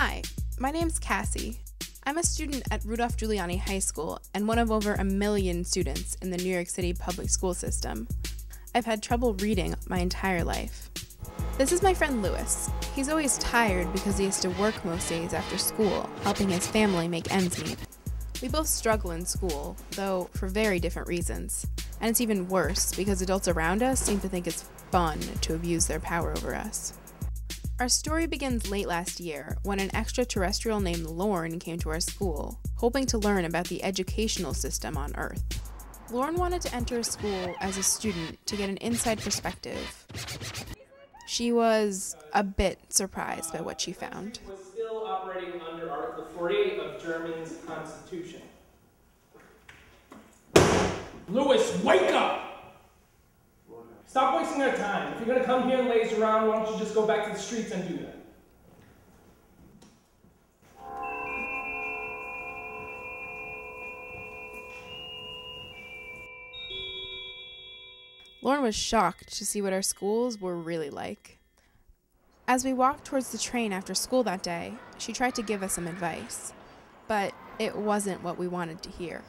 Hi, my name's Cassie. I'm a student at Rudolph Giuliani High School and one of over 1 million students in the New York City public school system. I've had trouble reading my entire life. This is my friend Lewis. He's always tired because he has to work most days after school, helping his family make ends meet. We both struggle in school, though for very different reasons. And it's even worse because adults around us seem to think it's fun to abuse their power over us. Our story begins late last year when an extraterrestrial named Lorne came to our school, hoping to learn about the educational system on Earth. Lorne wanted to enter a school as a student to get an inside perspective. She was a bit surprised by what she found. Was still operating under Article 48 of Germany's Constitution. Lewis, wake up! Stop wasting our time. If you're going to come here and laze around, why don't you just go back to the streets and do that? Lorne was shocked to see what our schools were really like. As we walked towards the train after school that day, she tried to give us some advice, but it wasn't what we wanted to hear.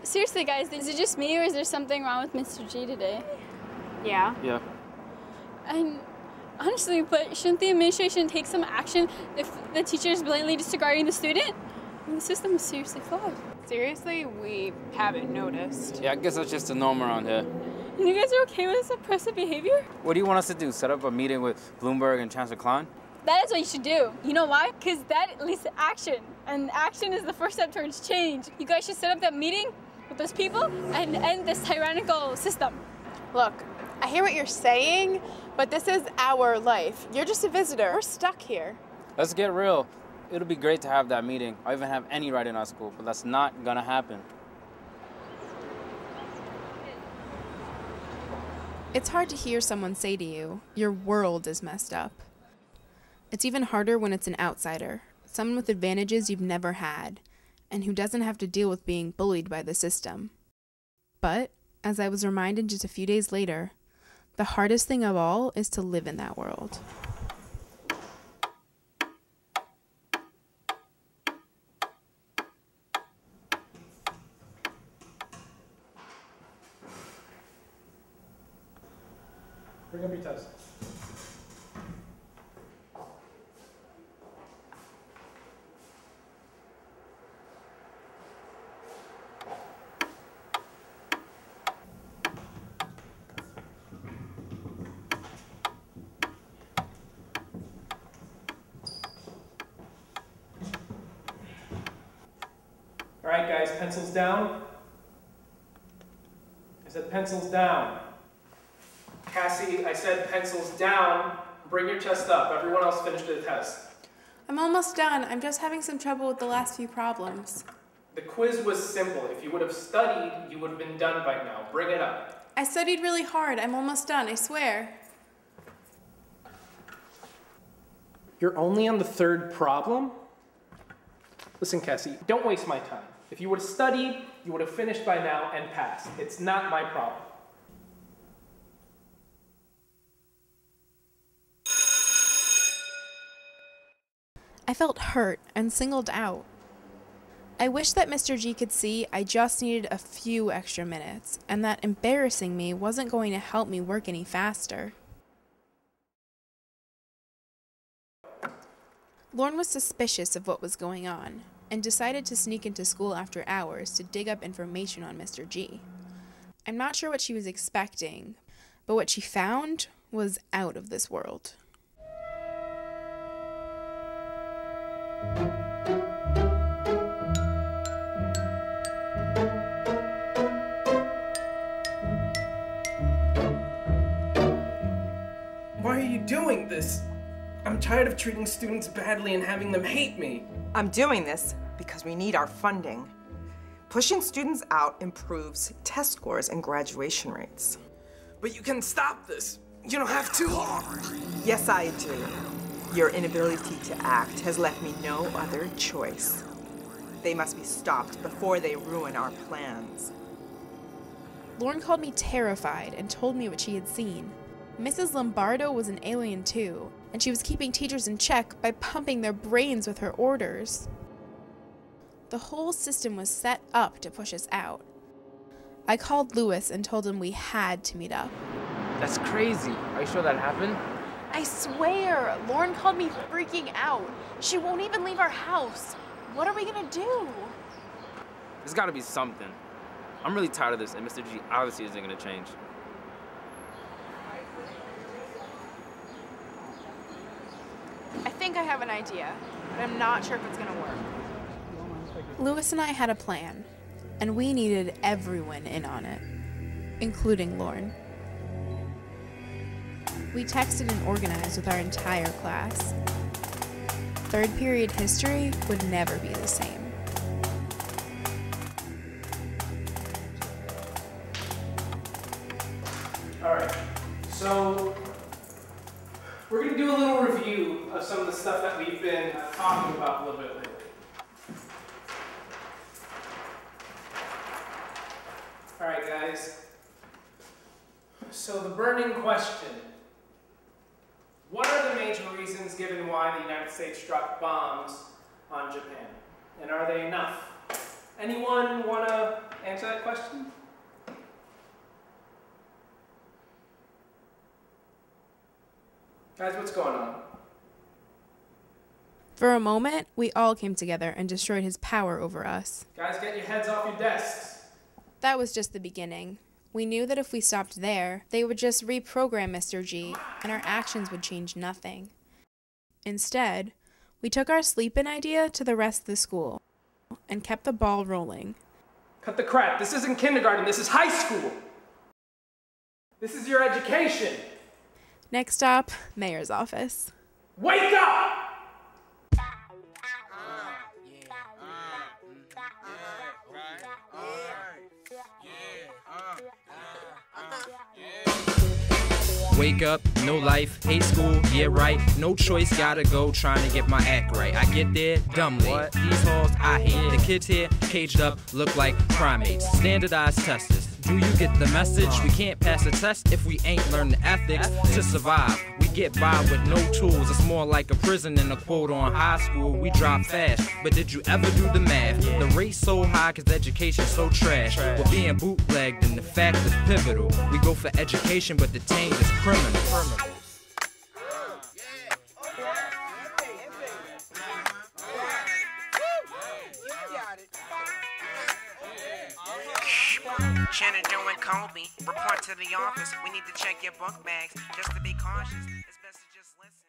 Seriously, guys, is it just me or is there something wrong with Mr. G today? Yeah. And honestly, but shouldn't the administration take some action if the teacher is blatantly disregarding the student? I mean, the system is seriously flawed. Seriously, we haven't noticed. Yeah, I guess that's just the norm around here. And you guys are okay with this oppressive behavior? What do you want us to do? Set up a meeting with Bloomberg and Chancellor Klein? That is what you should do. You know why? Because that leads to action. And action is the first step towards change. You guys should set up that meeting with those people and end this tyrannical system. Look, I hear what you're saying, but this is our life. You're just a visitor. We're stuck here. Let's get real. It'll be great to have that meeting. I even have any right in our school, but that's not gonna happen. It's hard to hear someone say to you, your world is messed up. It's even harder when it's an outsider, someone with advantages you've never had, and who doesn't have to deal with being bullied by the system. But, as I was reminded just a few days later, the hardest thing of all is to live in that world. Bring up your test. All right, guys, pencils down. I said pencils down. Cassie, I said pencils down. Bring your chest up. Everyone else finished the test. I'm almost done. I'm just having some trouble with the last few problems. The quiz was simple. If you would have studied, you would have been done by now. Bring it up. I studied really hard. I'm almost done, I swear. You're only on the third problem? Listen, Cassie, don't waste my time. If you would have studied, you would have finished by now and passed. It's not my problem. I felt hurt and singled out. I wish that Mr. G could see I just needed a few extra minutes, and that embarrassing me wasn't going to help me work any faster. Lorne was suspicious of what was going on, and decided to sneak into school after hours to dig up information on Mr. G. I'm not sure what she was expecting, but what she found was out of this world. Why are you doing this? I'm tired of treating students badly and having them hate me. I'm doing this because we need our funding. Pushing students out improves test scores and graduation rates. But you can stop this. You don't have to. Yes, I do. Your inability to act has left me no other choice. They must be stopped before they ruin our plans. Lorne called me terrified and told me what she had seen. Mrs. Lombardo was an alien too, and she was keeping teachers in check by pumping their brains with her orders. The whole system was set up to push us out. I called Lewis and told him we had to meet up. That's crazy. Are you sure that happened? I swear, Lauren called me freaking out. She won't even leave our house. What are we gonna do? There's gotta be something. I'm really tired of this, and Mr. G obviously isn't gonna change. I think I have an idea, but I'm not sure if it's gonna work. Lewis and I had a plan, and we needed everyone in on it, including Lauren. We texted and organized with our entire class. Third period history would never be the same. All right, so we're gonna do a little review of some of the stuff that we've been talking about a little bit lately. All right, guys. So the burning question. What are the major reasons given why the United States struck bombs on Japan? And are they enough? Anyone want to answer that question? Guys, what's going on? For a moment, we all came together and destroyed his power over us. Guys, get your heads off your desks. That was just the beginning. We knew that if we stopped there, they would just reprogram Mr. G, and our actions would change nothing. Instead, we took our sleep-in idea to the rest of the school and kept the ball rolling. Cut the crap. This isn't kindergarten. This is high school. This is your education. Next stop, mayor's office. Wake up! Wake up, no life, hate school, yeah right, no choice, gotta go, trying to get my act right. I get there, dumbly, these halls I hate, the kids here, caged up, look like primates, standardized testers. Do you get the message? We can't pass a test if we ain't learned the ethics to survive. We get by with no tools, it's more like a prison than a quote on high school. We drop fast, but did you ever do the math? The rate's so high cause education's so trash. We're being bootlegged and the fact is pivotal. We go for education but the taint is criminal. Shannon, Joe, and Colby, report to the office. We need to check your book bags just to be cautious. It's best to just listen.